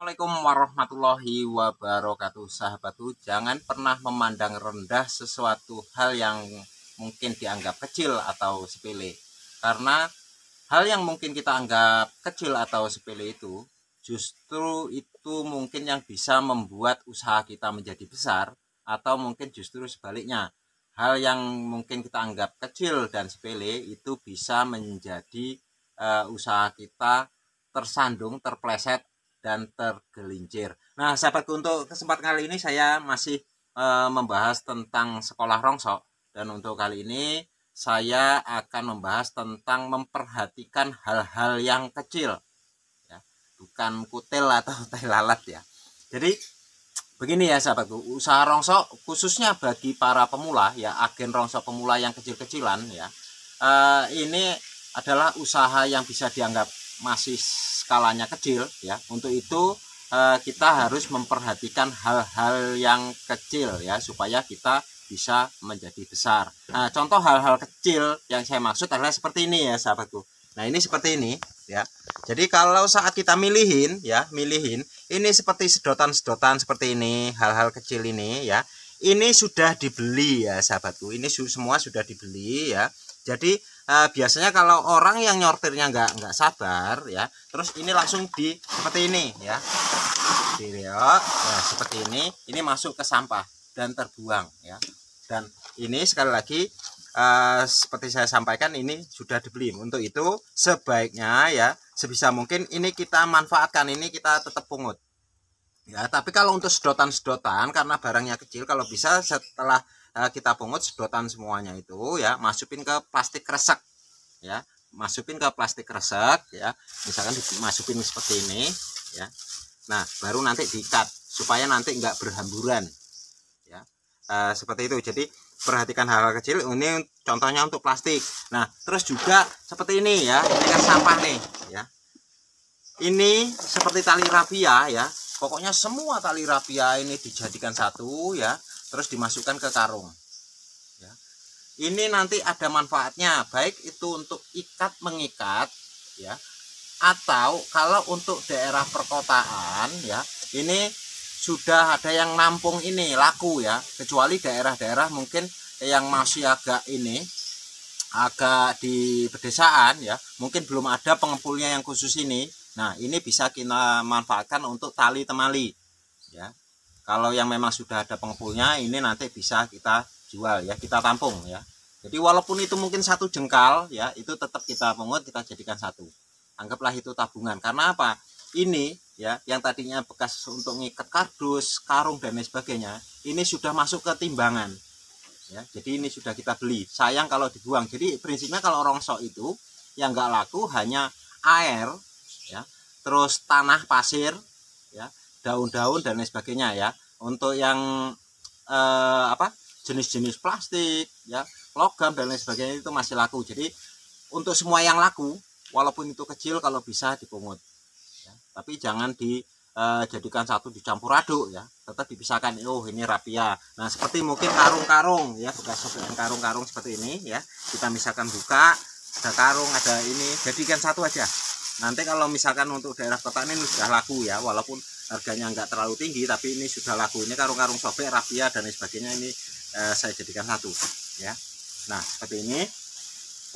Assalamualaikum warahmatullahi wabarakatuh. Sahabatku, jangan pernah memandang rendah sesuatu hal yang mungkin dianggap kecil atau sepele. Karena hal yang mungkin kita anggap kecil atau sepele itu justru itu mungkin yang bisa membuat usaha kita menjadi besar, atau mungkin justru sebaliknya. Hal yang mungkin kita anggap kecil dan sepele itu bisa menjadi usaha kita tersandung, terpleset dan tergelincir. Nah, sahabatku, untuk kesempatan kali ini saya masih membahas tentang sekolah rongsok, dan untuk kali ini saya akan membahas tentang memperhatikan hal-hal yang kecil, ya, bukan kutil atau tai lalat ya. Jadi begini ya sahabatku, usaha rongsok khususnya bagi para pemula ya, agen rongsok pemula yang kecil-kecilan ya, ini adalah usaha yang bisa dianggap masih skalanya kecil ya. Untuk itu kita harus memperhatikan hal-hal yang kecil ya, supaya kita bisa menjadi besar. Nah, contoh hal-hal kecil yang saya maksud adalah seperti ini ya sahabatku. Nah, ini seperti ini ya. Jadi kalau saat kita milihin ya, ini seperti sedotan-sedotan seperti ini, hal-hal kecil ini ya. Ini sudah dibeli ya sahabatku. Ini semua sudah dibeli ya. Jadi biasanya kalau orang yang nyortirnya nggak sabar ya, terus ini langsung seperti ini ya, ya seperti ini masuk ke sampah dan terbuang ya. Dan ini sekali lagi seperti saya sampaikan, ini sudah dibeli. Untuk itu sebaiknya ya, sebisa mungkin ini kita manfaatkan, ini kita tetap pungut ya. Tapi kalau untuk sedotan-sedotan, karena barangnya kecil, kalau bisa setelah kita pungut sedotan semuanya itu ya, masukin ke plastik kresek ya, masukin ke plastik kresek ya, misalkan dimasukin seperti ini ya. Nah, baru nanti diikat supaya nanti enggak berhamburan ya, seperti itu. Jadi perhatikan hal-hal kecil. Ini contohnya untuk plastik. Nah, terus juga seperti ini ya, ini kan sampah nih ya. Ini seperti tali rapia ya, pokoknya semua tali rapia ini dijadikan satu ya, terus dimasukkan ke karung ya. Ini nanti ada manfaatnya, baik itu untuk ikat mengikat ya, atau kalau untuk daerah perkotaan ya, ini sudah ada yang nampung, ini laku ya. Kecuali daerah-daerah mungkin yang masih agak di pedesaan ya, mungkin belum ada pengepulnya yang khusus ini. Nah, ini bisa kita manfaatkan untuk tali temali ya. Kalau yang memang sudah ada pengepulnya, ini nanti bisa kita jual ya, kita tampung ya. Jadi walaupun itu mungkin satu jengkal ya, itu tetap kita pungut, kita jadikan satu. Anggaplah itu tabungan. Karena apa? Ini ya, yang tadinya bekas untuk ngikat kardus, karung dan lain sebagainya, ini sudah masuk ke timbangan ya. Jadi ini sudah kita beli. Sayang kalau dibuang. Jadi prinsipnya kalau rongsok itu yang nggak laku hanya air ya, terus tanah pasir ya, daun-daun dan lain sebagainya ya. Untuk yang jenis-jenis plastik ya, logam dan lain sebagainya itu masih laku. Jadi untuk semua yang laku, walaupun itu kecil, kalau bisa dipungut ya. Tapi jangan dijadikan satu dicampur aduk ya, tetap dipisahkan. Oh, ini rapia. Nah, seperti mungkin karung-karung ya, bekas sobekan karung-karung seperti ini ya, kita misalkan buka, ada karung, ada ini, jadikan satu aja. Nanti kalau misalkan untuk daerah kota ini sudah laku ya, walaupun harganya nggak terlalu tinggi, tapi ini sudah laku. Ini karung-karung sobek, rapia dan lain sebagainya, ini saya jadikan satu ya. Nah, seperti ini.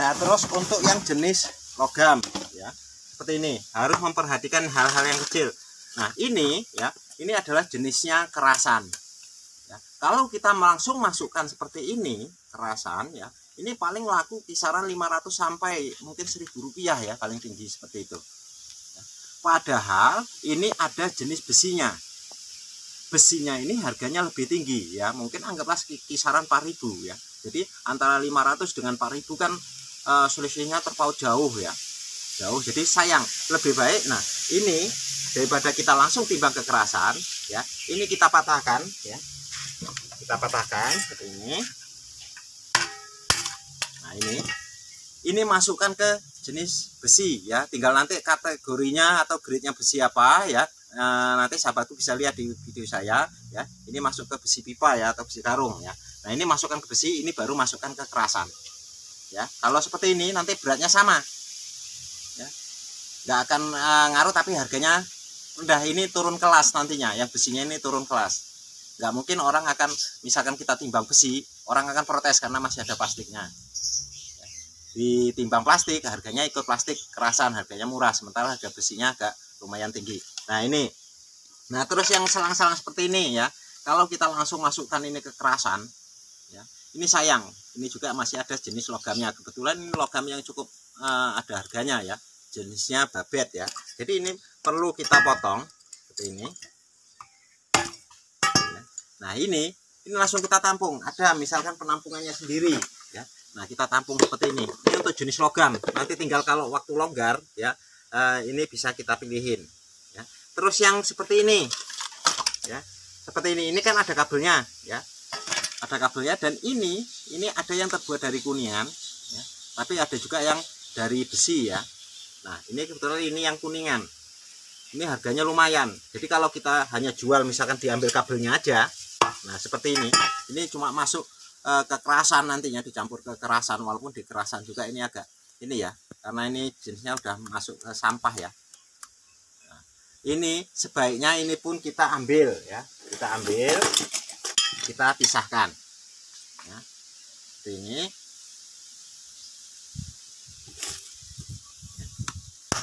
Nah, terus untuk yang jenis logam ya, seperti ini, harus memperhatikan hal-hal yang kecil. Nah, ini ya, ini adalah jenisnya kerasan ya. Kalau kita langsung masukkan seperti ini kerasan ya, ini paling laku kisaran 500 sampai mungkin 1.000 rupiah ya, paling tinggi seperti itu ya. Padahal ini ada jenis besinya. Besinya ini harganya lebih tinggi ya, mungkin anggaplah kisaran 4.000 ya. Jadi antara 500 dengan 4.000 kan selisihnya terpaut jauh ya, jauh. Jadi sayang, lebih baik nah ini, daripada kita langsung timbang kekerasan ya, ini kita patahkan ya, kita patahkan seperti ini. Nah, ini masukkan ke jenis besi ya, tinggal nanti kategorinya atau grade-nya besi apa ya, nanti sahabatku bisa lihat di video saya ya. Ini masuk ke besi pipa ya, atau besi karung ya. Nah, ini masukkan ke besi, ini baru masukkan ke kerasan ya. Kalau seperti ini nanti beratnya sama ya, nggak akan ngaruh, tapi harganya rendah ini turun kelas nantinya, yang besinya ini turun kelas. Nggak mungkin orang akan, misalkan kita timbang besi, orang akan protes karena masih ada plastiknya. Ditimbang plastik, harganya ikut plastik kerasan, harganya murah, sementara harga besinya agak lumayan tinggi. Nah ini, nah terus yang selang-selang seperti ini ya, kalau kita langsung masukkan ini ke kerasan, ya, ini sayang. Ini juga masih ada jenis logamnya. Kebetulan ini logam yang cukup ada harganya ya, jenisnya babet ya. Jadi ini perlu kita potong seperti ini. Nah ini langsung kita tampung. Ada misalkan penampungannya sendiri ya. Nah kita tampung seperti ini. Ini untuk jenis logam. Nanti tinggal kalau waktu longgar ya, ini bisa kita pilihin. Ya. Terus yang seperti ini, ya, seperti ini kan ada kabelnya ya. Ada kabelnya, dan ini ada yang terbuat dari kuningan ya, tapi ada juga yang dari besi ya. Nah ini kebetulan ini yang kuningan, ini harganya lumayan. Jadi kalau kita hanya jual, misalkan diambil kabelnya aja, nah seperti ini cuma masuk kekerasan, nantinya dicampur ke kerasan, walaupun di kerasan juga ini agak ini ya, karena ini jenisnya udah masuk ke sampah ya. Nah, ini sebaiknya ini pun kita ambil ya, kita pisahkan ya, seperti ini.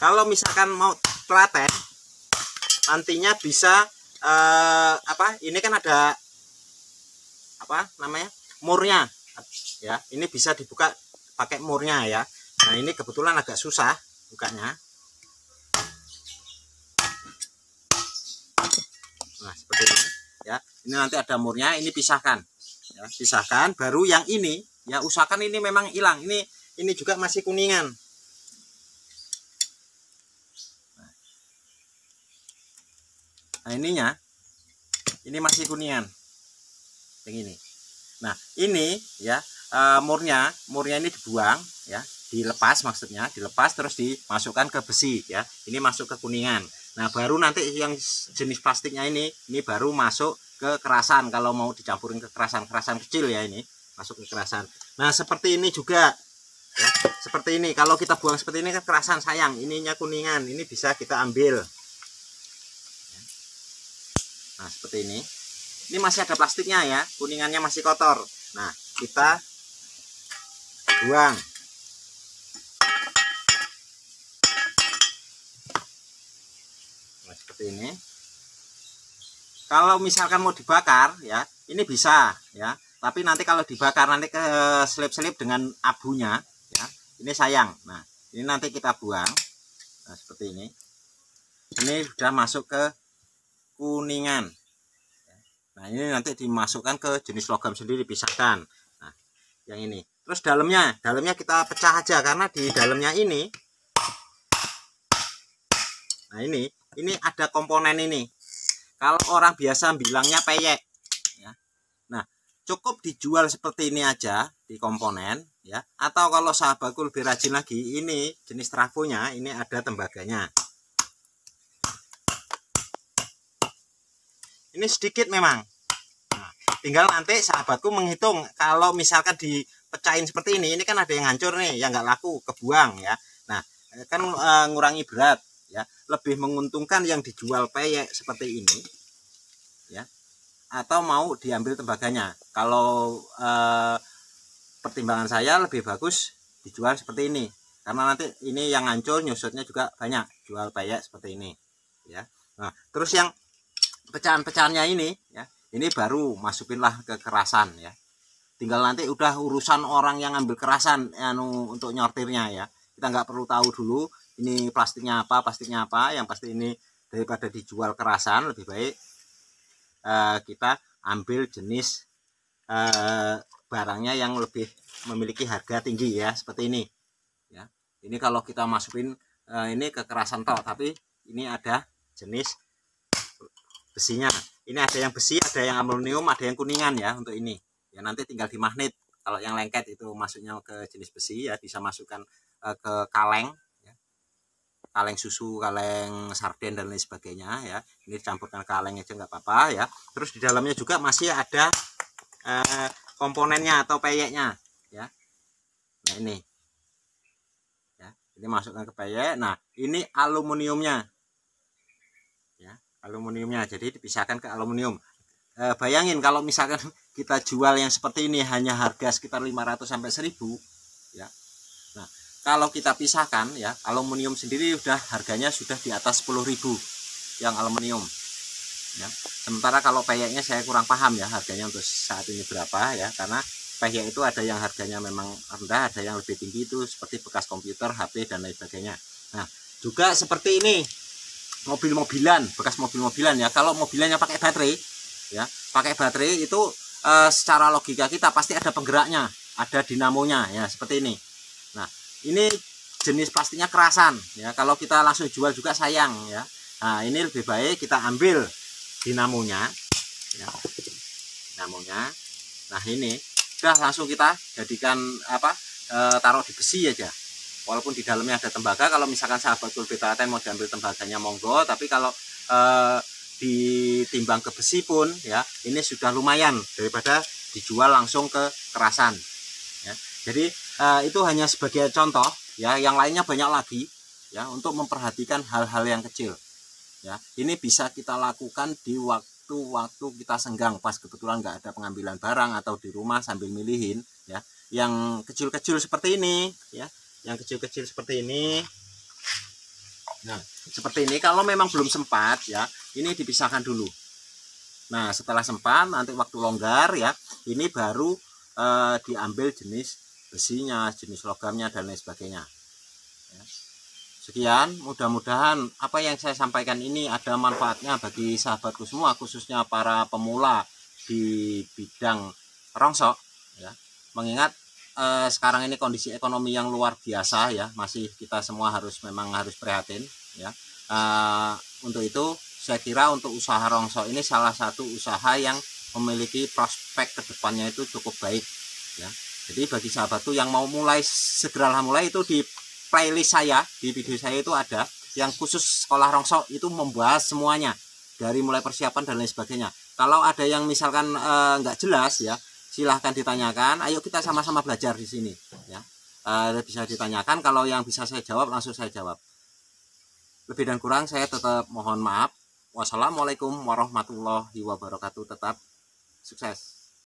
Kalau misalkan mau telaten, nantinya bisa ini kan ada apa namanya, murnya ya, ini bisa dibuka pakai murnya ya. Nah ini kebetulan agak susah bukanya. Nah seperti ini ya, ini nanti ada murnya, ini pisahkan ya, pisahkan. Baru yang ini ya, usahakan ini memang hilang, ini juga masih kuningan. Nah ininya, ini masih kuningan yang ini. Nah ini ya, murnya ini dibuang ya, dilepas, maksudnya dilepas terus dimasukkan ke besi ya, ini masuk ke kuningan. Nah baru nanti yang jenis plastiknya ini baru masuk ke kerasan, kalau mau dicampurin ke kerasan kecil ya, ini masuk ke kerasan. Nah seperti ini juga ya, seperti ini kalau kita buang seperti ini kan kerasan, sayang, ininya kuningan, ini bisa kita ambil. Nah seperti ini masih ada plastiknya ya, kuningannya masih kotor. Nah kita buang. Nah seperti ini. Kalau misalkan mau dibakar ya, ini bisa ya, tapi nanti kalau dibakar nanti ke selip-selip dengan abunya ya, ini sayang. Nah ini nanti kita buang. Nah seperti ini sudah masuk ke kuningan. Nah ini nanti dimasukkan ke jenis logam sendiri, dipisahkan. Nah yang ini, terus dalamnya kita pecah aja, karena di dalamnya ini, nah ini ada komponen ini. Kalau orang biasa bilangnya peyek ya. Nah cukup dijual seperti ini aja di komponen ya, atau kalau sahabatku lebih rajin lagi, ini jenis trafonya, ini ada tembaganya. Ini sedikit memang. Nah, tinggal nanti sahabatku menghitung, kalau misalkan dipecahin seperti ini kan ada yang hancur nih, yang nggak laku, kebuang ya. Nah kan ngurangi berat ya, lebih menguntungkan yang dijual peyek seperti ini ya, atau mau diambil tembaganya. Kalau pertimbangan saya lebih bagus dijual seperti ini, karena nanti ini yang hancur, nyusutnya juga banyak, jual peyek seperti ini ya. Nah terus yang pecahan-pecahannya ini ya, ini baru masukinlah ke kerasan ya. Tinggal nanti udah urusan orang yang ngambil kerasan untuk nyortirnya ya. Kita nggak perlu tahu dulu ini plastiknya apa, yang pasti ini daripada dijual kerasan, lebih baik kita ambil jenis barangnya yang lebih memiliki harga tinggi ya, seperti ini ya. Ini kalau kita masukin ini ke kerasan toh, tapi ini ada jenis besinya. Ini ada yang besi, ada yang aluminium, ada yang kuningan ya untuk ini. Ya nanti tinggal dimagnet. Kalau yang lengket itu masuknya ke jenis besi ya, bisa masukkan ke kaleng ya. Kaleng susu, kaleng sarden dan lain sebagainya ya. Ini dicampurkan kaleng aja nggak apa-apa ya. Terus di dalamnya juga masih ada komponennya atau peyeknya ya. Nah ini ya, ini masukkan ke peyek. Nah ini aluminiumnya ya. aluminiumnya. Jadi dipisahkan ke aluminium. Bayangin kalau misalkan kita jual yang seperti ini hanya harga sekitar 500 sampai 1000 ya. Nah, kalau kita pisahkan ya, aluminium sendiri udah harganya sudah di atas 10.000 yang aluminium ya. Sementara kalau peyeknya saya kurang paham ya harganya untuk saat ini berapa ya, karena peyek itu ada yang harganya memang rendah, ada yang lebih tinggi, itu seperti bekas komputer, HP dan lain sebagainya. Nah, juga seperti ini mobil-mobilan, bekas mobil-mobilan ya. Kalau mobilannya pakai baterai ya, pakai baterai itu secara logika kita pasti ada penggeraknya, ada dinamonya ya, seperti ini. Nah, ini jenis pastinya kerasan ya, kalau kita langsung jual juga sayang ya. Nah, ini lebih baik kita ambil dinamonya ya, dinamonya. Nah, ini udah langsung kita jadikan apa, taruh di besi aja, walaupun di dalamnya ada tembaga. Kalau misalkan sahabat kulbetaten mau diambil tembaganya monggo, tapi kalau ditimbang ke besi pun ya, ini sudah lumayan daripada dijual langsung ke kerasan ya. Jadi itu hanya sebagai contoh ya, yang lainnya banyak lagi ya, untuk memperhatikan hal-hal yang kecil ya. Ini bisa kita lakukan di waktu kita senggang, pas kebetulan nggak ada pengambilan barang atau di rumah sambil milihin ya. Yang kecil-kecil seperti ini ya, yang kecil-kecil seperti ini. Nah, seperti ini kalau memang belum sempat ya, ini dipisahkan dulu. Nah, setelah sempat nanti waktu longgar ya, ini baru diambil jenis besinya, jenis logamnya dan lain sebagainya ya. Sekian, mudah-mudahan apa yang saya sampaikan ini ada manfaatnya bagi sahabatku semua, khususnya para pemula di bidang rongsok ya. Mengingat sekarang ini kondisi ekonomi yang luar biasa ya, masih kita semua memang harus prihatin ya. Untuk itu saya kira untuk usaha rongsok ini salah satu usaha yang memiliki prospek kedepannya itu cukup baik ya. Jadi bagi sahabatku yang mau mulai, segeralah mulai. Itu di playlist saya, di video saya itu ada yang khusus sekolah rongsok, itu membahas semuanya dari mulai persiapan dan lain sebagainya. Kalau ada yang misalkan nggak jelas ya, silahkan ditanyakan, ayo kita sama-sama belajar di sini ya. Bisa ditanyakan, kalau yang bisa saya jawab langsung saya jawab. Lebih dan kurang saya tetap mohon maaf. Wassalamualaikum warahmatullahi wabarakatuh. Tetap sukses.